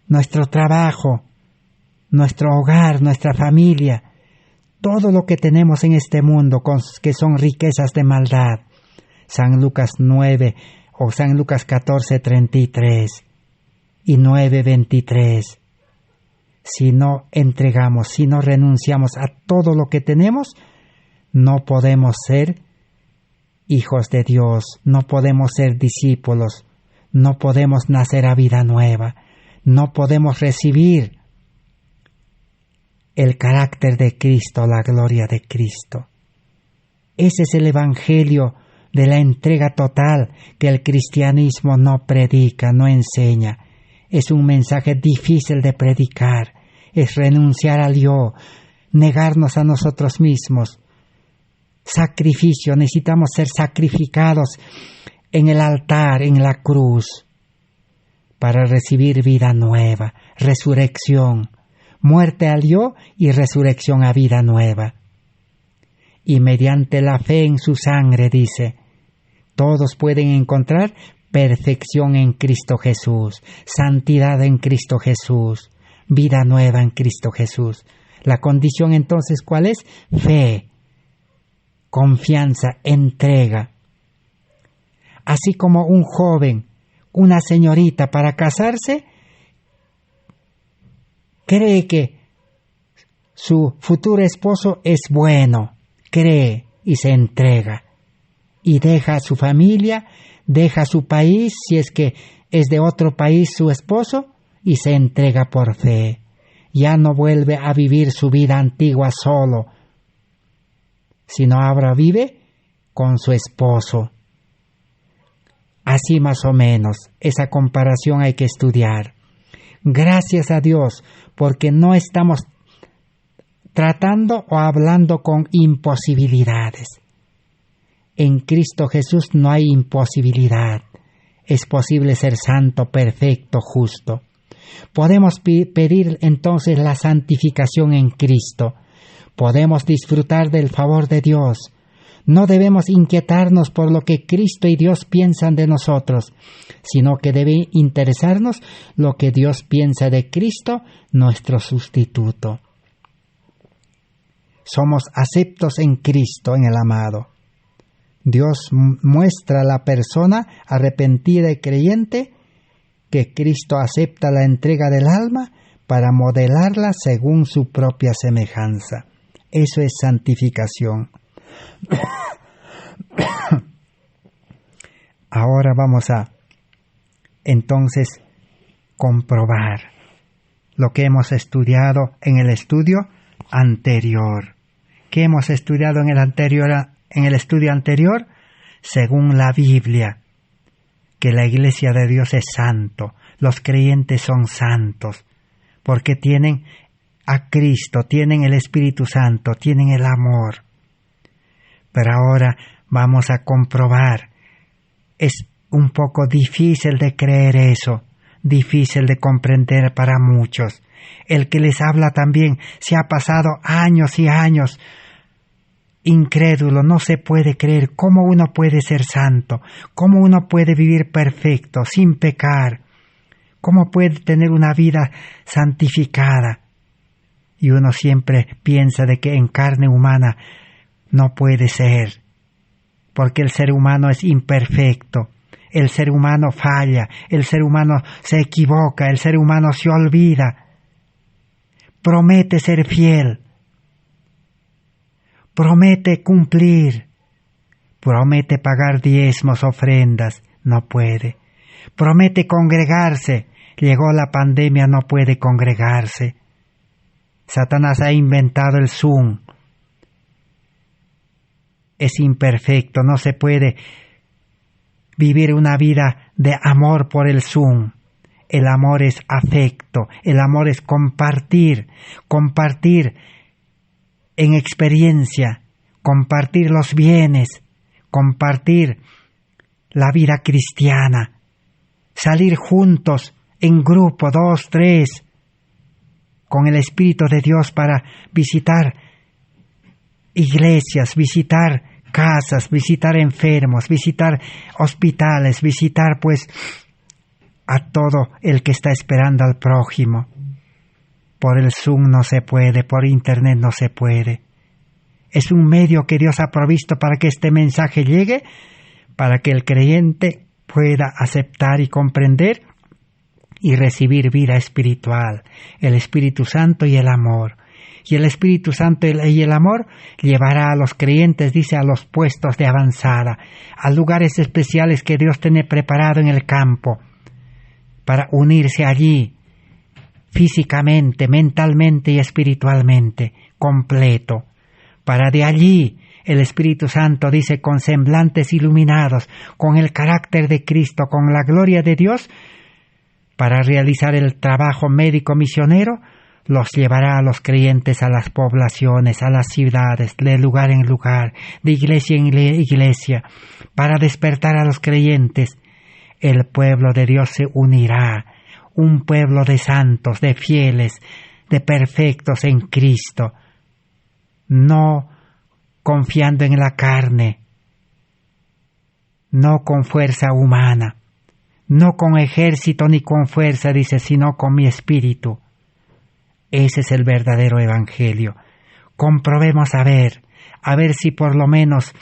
A: nuestro trabajo, nuestro hogar, nuestra familia, todo lo que tenemos en este mundo, que son riquezas de maldad. San Lucas 9 o San Lucas 14:33 y 9:23. Si no entregamos, si no renunciamos a todo lo que tenemos, no podemos ser hijos de Dios, no podemos ser discípulos, no podemos nacer a vida nueva, no podemos recibir el carácter de Cristo, la gloria de Cristo. Ese es el evangelio de la entrega total que el cristianismo no predica, no enseña. Es un mensaje difícil de predicar, es renunciar al yo, negarnos a nosotros mismos. Sacrificio, necesitamos ser sacrificados en el altar, en la cruz, para recibir vida nueva, resurrección, muerte al yo y resurrección a vida nueva. Y mediante la fe en su sangre, dice, todos pueden encontrar perfección en Cristo Jesús, santidad en Cristo Jesús, vida nueva en Cristo Jesús. La condición entonces, ¿cuál es? Fe, confianza, entrega. Así como un joven, una señorita para casarse, cree que su futuro esposo es bueno, cree y se entrega. Y deja a su familia, deja su país, si es que es de otro país su esposo, y se entrega por fe. Ya no vuelve a vivir su vida antigua solo, sino ahora vive con su esposo. Así más o menos, esa comparación hay que estudiar. Gracias a Dios, porque no estamos tratando o hablando con imposibilidades. En Cristo Jesús no hay imposibilidad. Es posible ser santo, perfecto, justo. Podemos pedir entonces la santificación en Cristo. Podemos disfrutar del favor de Dios. No debemos inquietarnos por lo que Cristo y Dios piensan de nosotros, sino que debe interesarnos lo que Dios piensa de Cristo, nuestro sustituto. Somos aceptos en Cristo, en el amado. Dios muestra a la persona arrepentida y creyente que Cristo acepta la entrega del alma para modelarla según su propia semejanza. Eso es santificación. Ahora vamos a entonces comprobar lo que hemos estudiado en el estudio anterior. ¿Qué hemos estudiado en el estudio anterior? Según la Biblia, que la Iglesia de Dios es santo, los creyentes son santos, porque tienen a Cristo, tienen el Espíritu Santo, tienen el amor. Pero ahora vamos a comprobar. Es un poco difícil de creer eso, difícil de comprender para muchos. El que les habla también se ha pasado años y años incrédulo, no se puede creer cómo uno puede ser santo, cómo uno puede vivir perfecto, sin pecar, cómo puede tener una vida santificada. Y uno siempre piensa de que en carne humana no puede ser, porque el ser humano es imperfecto, el ser humano falla, el ser humano se equivoca, el ser humano se olvida. Promete ser fiel, promete cumplir, promete pagar diezmos, ofrendas, no puede. Promete congregarse, llegó la pandemia, no puede congregarse. Satanás ha inventado el Zoom. Es imperfecto, no se puede vivir una vida de amor por el Zoom. El amor es afecto, el amor es compartir en experiencia, compartir los bienes, compartir la vida cristiana, salir juntos en grupo, 2, 3, con el Espíritu de Dios para visitar iglesias, visitar casas, visitar enfermos, visitar hospitales, visitar pues a todo el que está esperando al prójimo. Por el Zoom no se puede, por Internet no se puede. Es un medio que Dios ha provisto para que este mensaje llegue, para que el creyente pueda aceptar y comprender y recibir vida espiritual, el Espíritu Santo y el amor. Y el Espíritu Santo y el amor llevará a los creyentes, dice, a los puestos de avanzada, a lugares especiales que Dios tiene preparado en el campo, para unirse allí, físicamente, mentalmente y espiritualmente, completo. Para de allí, el Espíritu Santo, dice, con semblantes iluminados, con el carácter de Cristo, con la gloria de Dios, para realizar el trabajo médico misionero, los llevará a los creyentes a las poblaciones, a las ciudades, de lugar en lugar, de iglesia en iglesia, para despertar a los creyentes. El pueblo de Dios se unirá, un pueblo de santos, de fieles, de perfectos en Cristo, no confiando en la carne, no con fuerza humana, no con ejército ni con fuerza, dice, sino con mi espíritu. Ese es el verdadero evangelio. Comprobemos a ver si por lo menos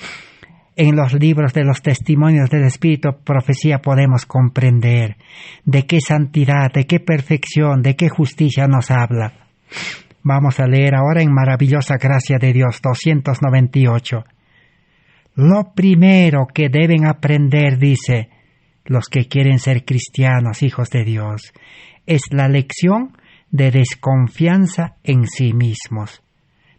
A: en los libros de los testimonios del Espíritu Profecía podemos comprender de qué santidad, de qué perfección, de qué justicia nos habla. Vamos a leer ahora en Maravillosa Gracia de Dios 298. Lo primero que deben aprender, dice, los que quieren ser cristianos, hijos de Dios, es la lección de desconfianza en sí mismos,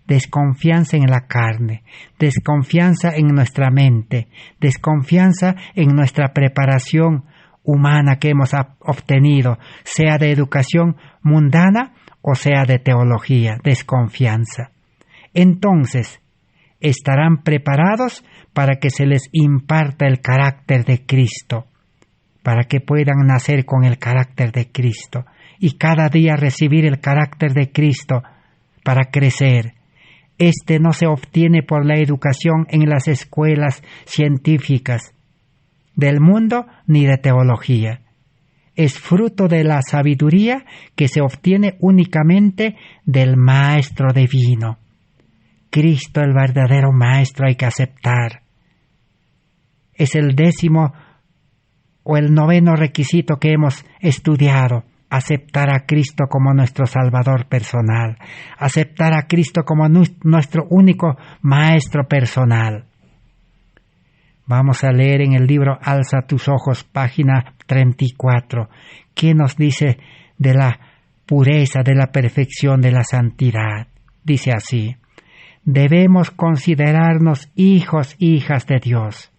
A: desconfianza en la carne, desconfianza en nuestra mente, desconfianza en nuestra preparación humana que hemos obtenido, sea de educación mundana o sea de teología, desconfianza. Entonces, estarán preparados para que se les imparta el carácter de Cristo, para que puedan nacer con el carácter de Cristo y cada día recibir el carácter de Cristo para crecer. Este no se obtiene por la educación en las escuelas científicas del mundo ni de teología. Es fruto de la sabiduría que se obtiene únicamente del Maestro Divino. Cristo, el verdadero Maestro, hay que aceptar. Es el 10º o el 9º requisito que hemos estudiado. Aceptar a Cristo como nuestro Salvador personal. Aceptar a Cristo como nuestro único Maestro personal. Vamos a leer en el libro Alza tus ojos, página 34. ¿Qué nos dice de la pureza, de la perfección, de la santidad? Dice así: debemos considerarnos hijos, hijas de Dios.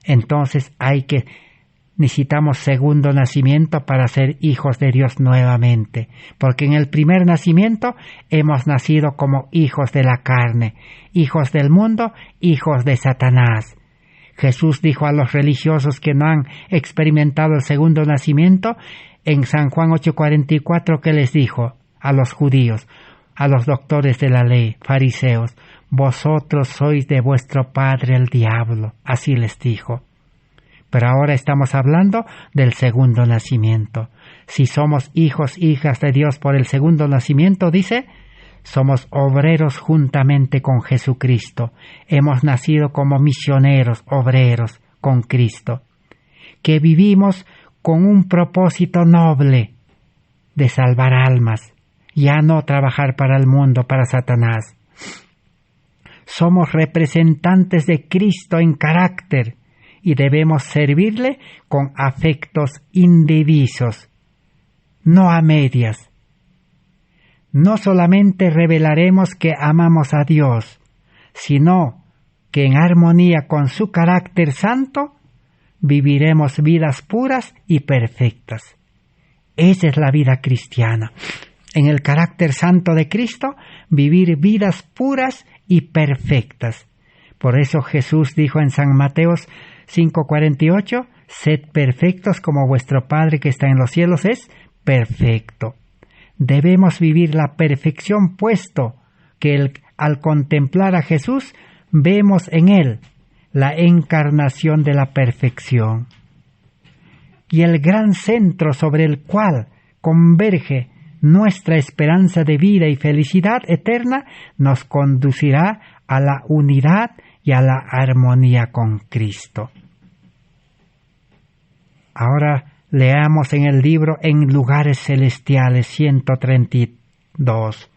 A: Entonces necesitamos segundo nacimiento para ser hijos de Dios nuevamente, porque en el primer nacimiento hemos nacido como hijos de la carne, hijos del mundo, hijos de Satanás. Jesús dijo a los religiosos que no han experimentado el segundo nacimiento en San Juan 8:44, que les dijo a los judíos, a los doctores de la ley, fariseos: vosotros sois de vuestro padre el diablo. Así les dijo. Pero ahora estamos hablando del segundo nacimiento. Si somos hijos, hijas de Dios por el segundo nacimiento, dice, somos obreros juntamente con Jesucristo. Hemos nacido como misioneros, obreros con Cristo, que vivimos con un propósito noble de salvar almas, ya no trabajar para el mundo, para Satanás. Somos representantes de Cristo en carácter y debemos servirle con afectos indivisos, no a medias. No solamente revelaremos que amamos a Dios, sino que en armonía con su carácter santo viviremos vidas puras y perfectas. Esa es la vida cristiana. En el carácter santo de Cristo, vivir vidas puras y perfectas. Por eso Jesús dijo en San Mateo 5:48, sed perfectos como vuestro Padre que está en los cielos es perfecto. Debemos vivir la perfección, puesto que al contemplar a Jesús vemos en Él la encarnación de la perfección. Y el gran centro sobre el cual converge nuestra esperanza de vida y felicidad eterna nos conducirá a la unidad y a la armonía con Cristo. Ahora leamos en el libro En lugares celestiales 132.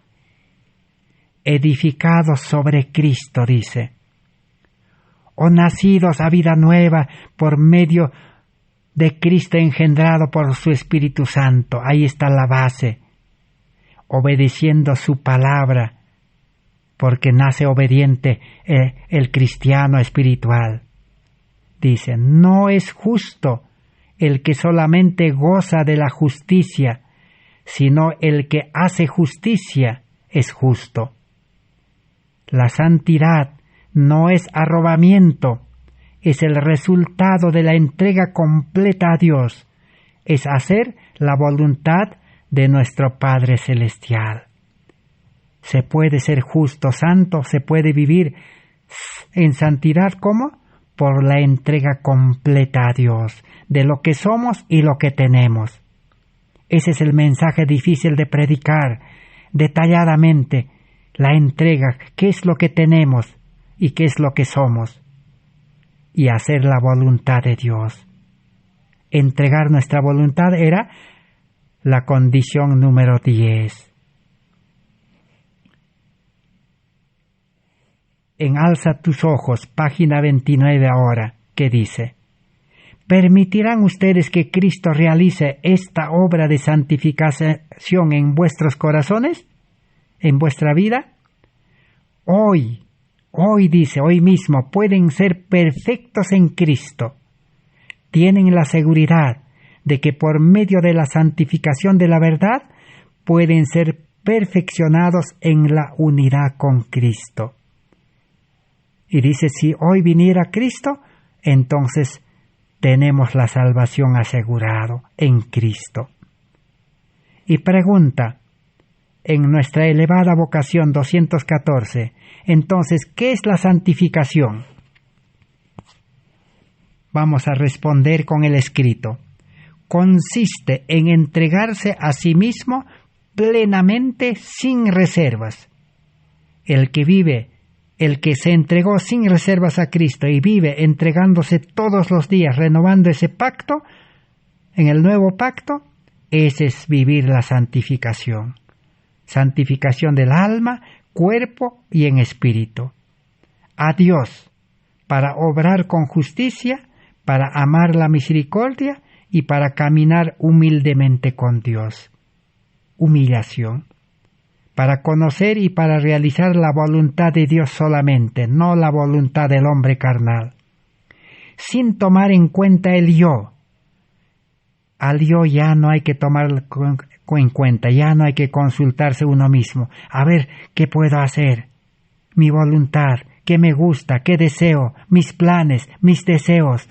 A: Edificados sobre Cristo, dice, o nacidos a vida nueva por medio de Cristo engendrado por su Espíritu Santo. Ahí está la base. Obedeciendo su palabra, porque nace obediente el cristiano espiritual. Dice, no es justo el que solamente goza de la justicia, sino el que hace justicia es justo. La santidad no es arrobamiento, es el resultado de la entrega completa a Dios, es hacer la voluntad de nuestro Padre Celestial. Se puede ser justo, santo, se puede vivir en santidad, ¿cómo? Por la entrega completa a Dios, de lo que somos y lo que tenemos. Ese es el mensaje difícil de predicar, detalladamente, la entrega, qué es lo que tenemos y qué es lo que somos, y hacer la voluntad de Dios. Entregar nuestra voluntad era la condición número 10. En Alza tus ojos, página 29 ahora, que dice, ¿permitirán ustedes que Cristo realice esta obra de santificación en vuestros corazones? ¿En vuestra vida? Hoy dice, hoy mismo, pueden ser perfectos en Cristo. Tienen la seguridad de que por medio de la santificación de la verdad pueden ser perfeccionados en la unidad con Cristo. Y dice, si hoy viniera Cristo, entonces tenemos la salvación asegurado en Cristo. Y pregunta, en nuestra elevada vocación 214, entonces, ¿qué es la santificación? Vamos a responder con el escrito. Consiste en entregarse a sí mismo plenamente sin reservas. El que se entregó sin reservas a Cristo y vive entregándose todos los días, renovando ese pacto, en el nuevo pacto, ese es vivir la santificación. Santificación del alma, cuerpo y en espíritu. A Dios, para obrar con justicia, para amar la misericordia y para caminar humildemente con Dios. Humillación. Para conocer y para realizar la voluntad de Dios solamente, no la voluntad del hombre carnal. Sin tomar en cuenta el yo. Al yo ya no hay que tomarlo en cuenta, ya no hay que consultarse uno mismo. A ver, ¿qué puedo hacer? Mi voluntad, qué me gusta, qué deseo, mis planes, mis deseos.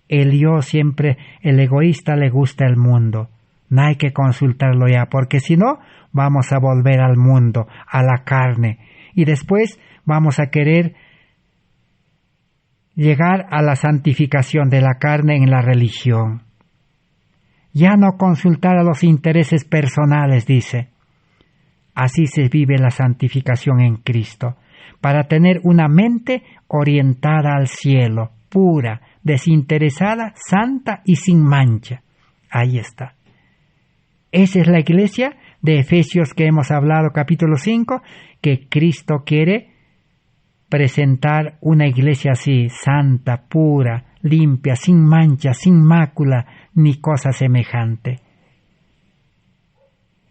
A: El yo siempre, el egoísta le gusta el mundo. No hay que consultarlo ya, porque si no, vamos a volver al mundo, a la carne. Y después vamos a querer llegar a la santificación de la carne en la religión. Ya no consultar a los intereses personales, dice. Así se vive la santificación en Cristo, para tener una mente orientada al cielo, pura, desinteresada, santa y sin mancha. Ahí está. Esa es la iglesia de Efesios que hemos hablado, capítulo 5, que Cristo quiere presentar una iglesia así, santa, pura, limpia, sin mancha, sin mácula, ni cosa semejante.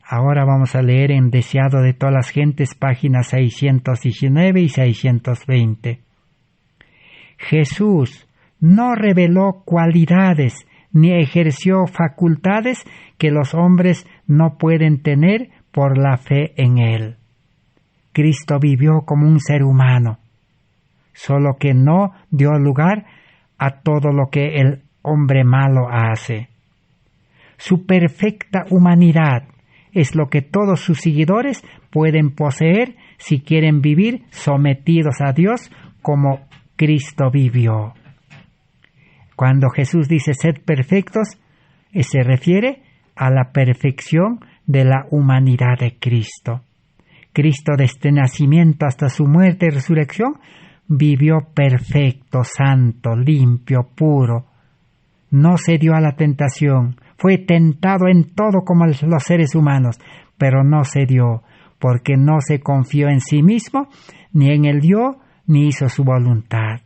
A: Ahora vamos a leer en Deseado de todas las gentes, páginas 619 y 620. Jesús no reveló cualidades ni ejerció facultades que los hombres no pueden tener por la fe en Él. Cristo vivió como un ser humano, solo que no dio lugar a todo lo que el hombre malo hace. Su perfecta humanidad es lo que todos sus seguidores pueden poseer si quieren vivir sometidos a Dios como Cristo vivió. Cuando Jesús dice sed perfectos, se refiere a la perfección de la humanidad de Cristo. Cristo desde nacimiento hasta su muerte y resurrección vivió perfecto, santo, limpio, puro. No cedió a la tentación, fue tentado en todo como los seres humanos, pero no cedió, porque no se confió en sí mismo, ni en el yo, ni hizo su voluntad,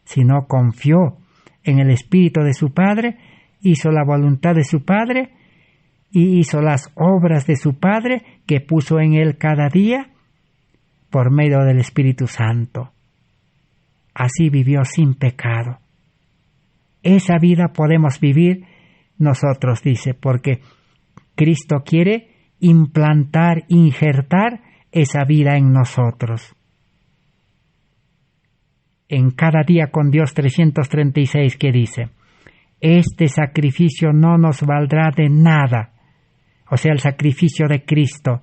A: sino confió en el Espíritu de su Padre, hizo la voluntad de su Padre y hizo las obras de su Padre que puso en él cada día por medio del Espíritu Santo. Así vivió sin pecado. Esa vida podemos vivir nosotros, dice, porque Cristo quiere implantar, injertar esa vida en nosotros. En cada día con Dios 336 que dice, este sacrificio no nos valdrá de nada, o sea, el sacrificio de Cristo.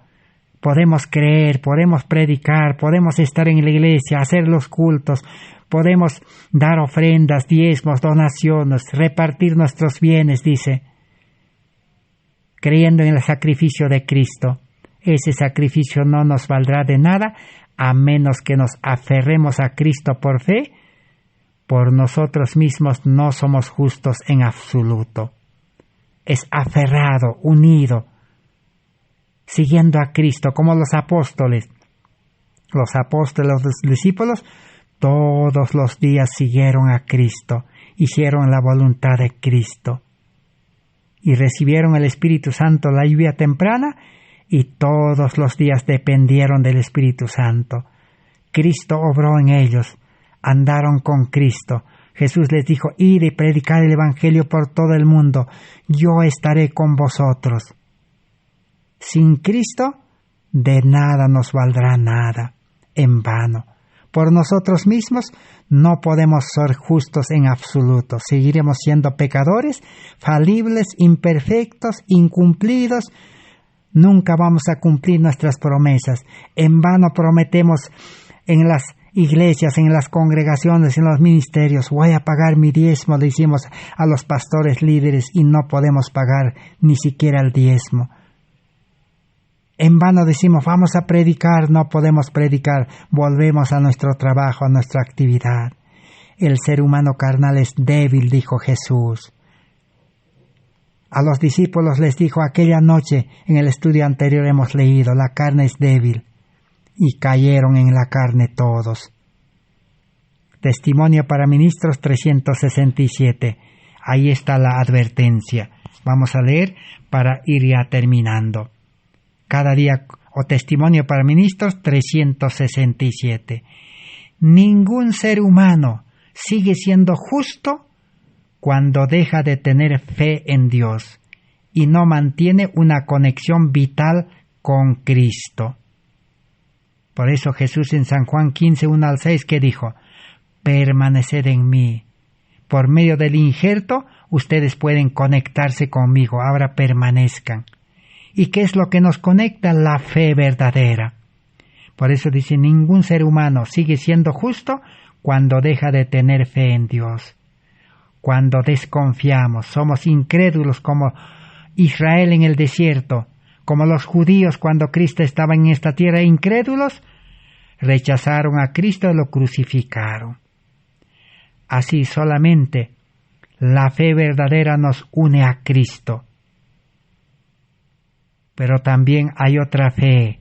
A: Podemos creer, podemos predicar, podemos estar en la iglesia, hacer los cultos, podemos dar ofrendas, diezmos, donaciones, repartir nuestros bienes, dice, creyendo en el sacrificio de Cristo. Ese sacrificio no nos valdrá de nada, a menos que nos aferremos a Cristo por fe. Por nosotros mismos no somos justos en absoluto. Es aferrado, unido, siguiendo a Cristo, como los apóstoles. Los apóstoles, los discípulos, todos los días siguieron a Cristo, hicieron la voluntad de Cristo y recibieron el Espíritu Santo, la lluvia temprana, y todos los días dependieron del Espíritu Santo. Cristo obró en ellos, andaron con Cristo. Jesús les dijo, id y predicad el Evangelio por todo el mundo, yo estaré con vosotros. Sin Cristo, de nada nos valdrá nada, en vano, por nosotros mismos, no podemos ser justos en absoluto. Seguiremos siendo pecadores, falibles, imperfectos, incumplidos. Nunca vamos a cumplir nuestras promesas. En vano prometemos en las iglesias, en las congregaciones, en los ministerios: voy a pagar mi diezmo, le decimos a los pastores líderes, y no podemos pagar ni siquiera el diezmo. En vano decimos: vamos a predicar, no podemos predicar. Volvemos a nuestro trabajo, a nuestra actividad. El ser humano carnal es débil, dijo Jesús. A los discípulos les dijo aquella noche, en el estudio anterior hemos leído: la carne es débil. Y cayeron en la carne todos. Testimonio para Ministros 367. Ahí está la advertencia. Vamos a leer para ir ya terminando. Cada día, o Testimonio para Ministros 367. Ningún ser humano sigue siendo justo cuando deja de tener fe en Dios y no mantiene una conexión vital con Cristo. Por eso Jesús en San Juan 15, 1-6, ¿qué dijo? Permaneced en mí. Por medio del injerto, ustedes pueden conectarse conmigo. Ahora permanezcan. ¿Y qué es lo que nos conecta? La fe verdadera. Por eso dice: ningún ser humano sigue siendo justo cuando deja de tener fe en Dios. Cuando desconfiamos, somos incrédulos como Israel en el desierto, como los judíos cuando Cristo estaba en esta tierra, incrédulos, rechazaron a Cristo y lo crucificaron. Así solamente la fe verdadera nos une a Cristo. Pero también hay otra fe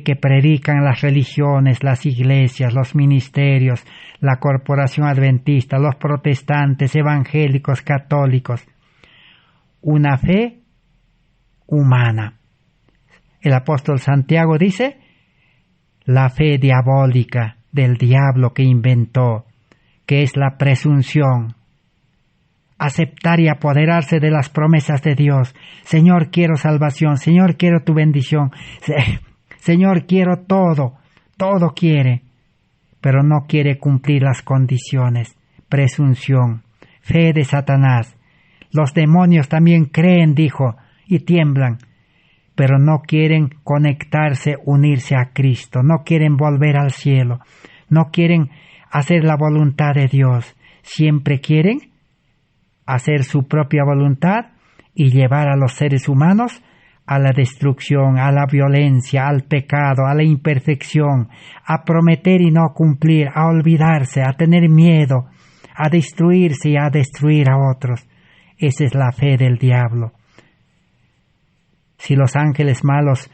A: que predican las religiones, las iglesias, los ministerios, la corporación adventista, los protestantes, evangélicos, católicos. Una fe humana. El apóstol Santiago dice: la fe diabólica del diablo que inventó, que es la presunción. Aceptar y apoderarse de las promesas de Dios. Señor, quiero salvación. Señor, quiero tu bendición. Señor, quiero todo. Todo quiere. Pero no quiere cumplir las condiciones. Presunción. Fe de Satanás. Los demonios también creen, dijo, y tiemblan. Pero no quieren conectarse, unirse a Cristo. No quieren volver al cielo. No quieren hacer la voluntad de Dios. Siempre quieren hacer su propia voluntad y llevar a los seres humanos a la destrucción, a la violencia, al pecado, a la imperfección, a prometer y no cumplir, a olvidarse, a tener miedo, a destruirse y a destruir a otros. Esa es la fe del diablo. Si los ángeles malos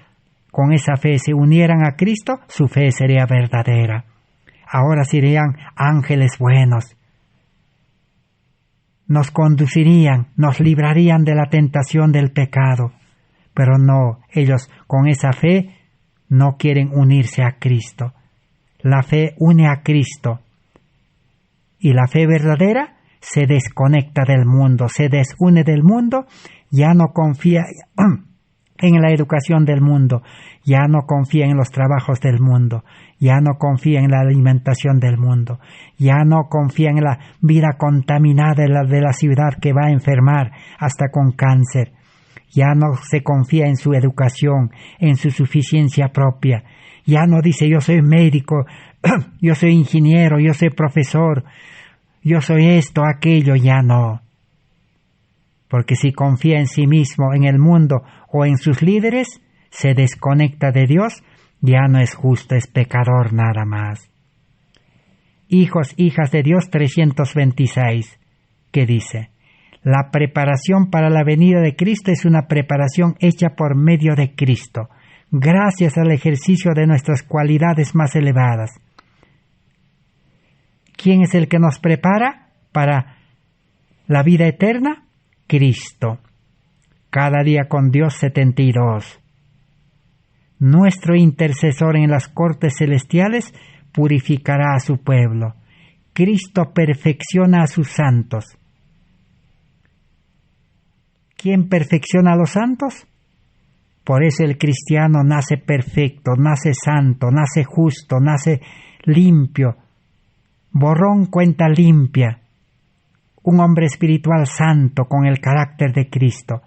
A: con esa fe se unieran a Cristo, su fe sería verdadera. Ahora serían ángeles buenos. Nos conducirían, nos librarían de la tentación del pecado. Pero no, ellos con esa fe no quieren unirse a Cristo. La fe une a Cristo. Y la fe verdadera se desconecta del mundo, se desune del mundo, ya no confía en la educación del mundo, ya no confía en los trabajos del mundo, ya no confía en la alimentación del mundo, ya no confía en la vida contaminada de la ciudad que va a enfermar hasta con cáncer, ya no se confía en su educación, en su suficiencia propia, ya no dice: yo soy médico, yo soy ingeniero, yo soy profesor, yo soy esto, aquello. Ya no. Porque si confía en sí mismo, en el mundo o en sus líderes, se desconecta de Dios, ya no es justo, es pecador nada más. Hijos, hijas de Dios 326, que dice: la preparación para la venida de Cristo es una preparación hecha por medio de Cristo, gracias al ejercicio de nuestras cualidades más elevadas. ¿Quién es el que nos prepara para la vida eterna? Cristo. Cada día con Dios 72. Nuestro intercesor en las cortes celestiales purificará a su pueblo. Cristo perfecciona a sus santos. ¿Quién perfecciona a los santos? Por eso el cristiano nace perfecto, nace santo, nace justo, nace limpio. Borrón cuenta limpia. Un hombre espiritual santo con el carácter de Cristo.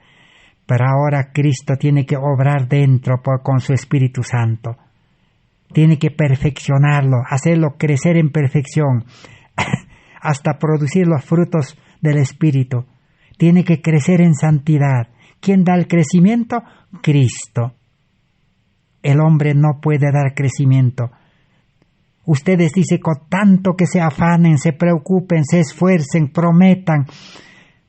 A: Pero ahora Cristo tiene que obrar dentro con su Espíritu Santo. Tiene que perfeccionarlo, hacerlo crecer en perfección, hasta producir los frutos del Espíritu. Tiene que crecer en santidad. ¿Quién da el crecimiento? Cristo. El hombre no puede dar crecimiento. Ustedes dicen con tanto que se afanen, se preocupen, se esfuercen, prometan,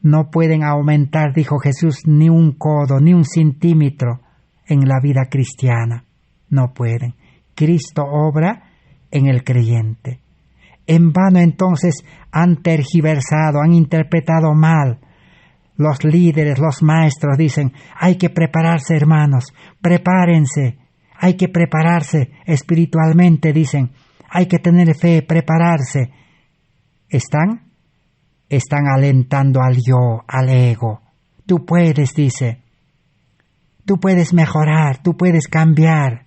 A: no pueden aumentar, dijo Jesús, ni un codo, ni un centímetro en la vida cristiana. No pueden. Cristo obra en el creyente. En vano entonces han tergiversado, han interpretado mal. Los líderes, los maestros dicen, hay que prepararse, hermanos, prepárense, hay que prepararse espiritualmente, dicen, hay que tener fe, prepararse. Están alentando al yo, al ego. Tú puedes, dice, tú puedes mejorar, tú puedes cambiar,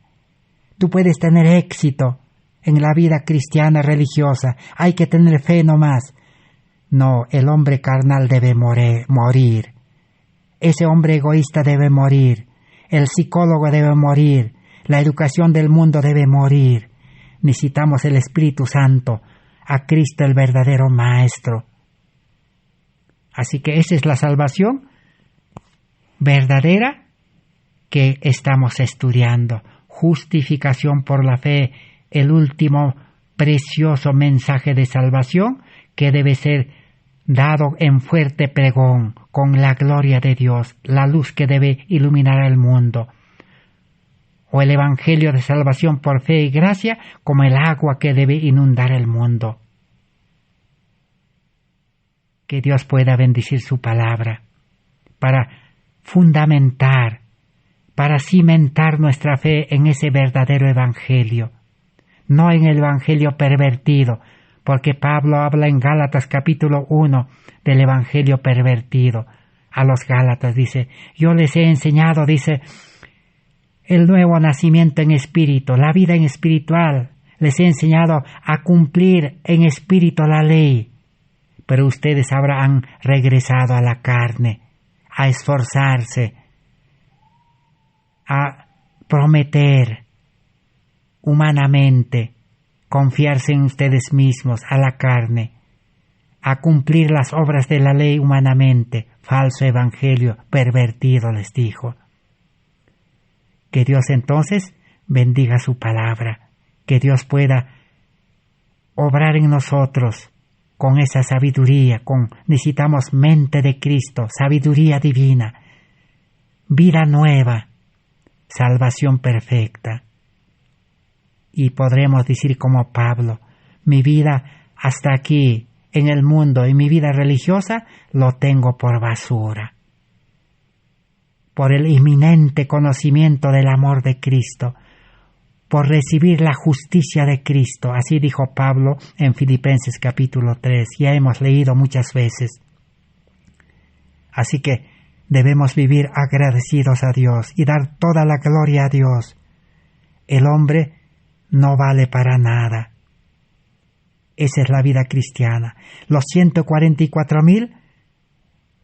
A: tú puedes tener éxito en la vida cristiana religiosa, hay que tener fe nomás. No, el hombre carnal debe morir. Ese hombre egoísta debe morir. El psicólogo debe morir. La educación del mundo debe morir. Necesitamos el Espíritu Santo, a Cristo el verdadero Maestro. Así que esa es la salvación verdadera que estamos estudiando. Justificación por la fe, el último precioso mensaje de salvación que debe ser dado en fuerte pregón, con la gloria de Dios, la luz que debe iluminar el mundo. O el Evangelio de salvación por fe y gracia, como el agua que debe inundar el mundo. Que Dios pueda bendecir su palabra, para fundamentar, para cimentar nuestra fe en ese verdadero Evangelio, no en el Evangelio pervertido, porque Pablo habla en Gálatas capítulo 1 del evangelio pervertido. A los Gálatas dice, yo les he enseñado, dice, el nuevo nacimiento en espíritu, la vida en espiritual. Les he enseñado a cumplir en espíritu la ley. Pero ustedes ahora han regresado a la carne, a esforzarse, a prometer humanamente, confiarse en ustedes mismos, a la carne, a cumplir las obras de la ley humanamente. Falso evangelio, pervertido, les dijo. Que Dios entonces bendiga su palabra, que Dios pueda obrar en nosotros con esa sabiduría, necesitamos mente de Cristo, sabiduría divina, vida nueva, salvación perfecta. Y podremos decir como Pablo, mi vida hasta aquí en el mundo y mi vida religiosa lo tengo por basura. Por el inminente conocimiento del amor de Cristo, por recibir la justicia de Cristo. Así dijo Pablo en Filipenses capítulo 3, ya hemos leído muchas veces. Así que debemos vivir agradecidos a Dios y dar toda la gloria a Dios. El hombre no vale para nada. Esa es la vida cristiana. Los 144,000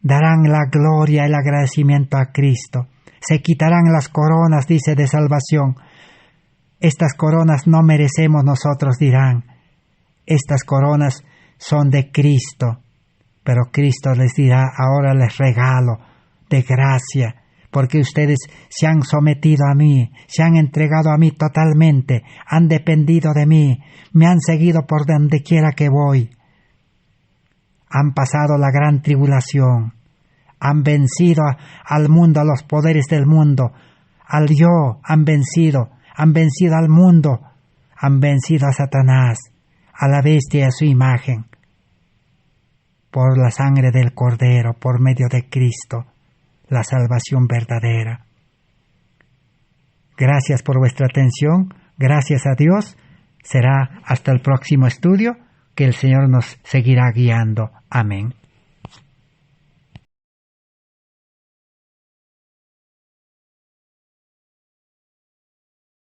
A: darán la gloria y el agradecimiento a Cristo. Se quitarán las coronas, dice, de salvación. Estas coronas no merecemos nosotros, dirán. Estas coronas son de Cristo. Pero Cristo les dirá, ahora les regalo de gracia, porque ustedes se han sometido a mí, se han entregado a mí totalmente, han dependido de mí, me han seguido por donde quiera que voy. Han pasado la gran tribulación, han vencido al mundo, a los poderes del mundo, al yo han vencido al mundo, han vencido a Satanás, a la bestia y a su imagen, por la sangre del Cordero, por medio de Cristo, la salvación verdadera. Gracias por vuestra atención, gracias a Dios. Será hasta el próximo estudio que el Señor nos seguirá guiando. Amén.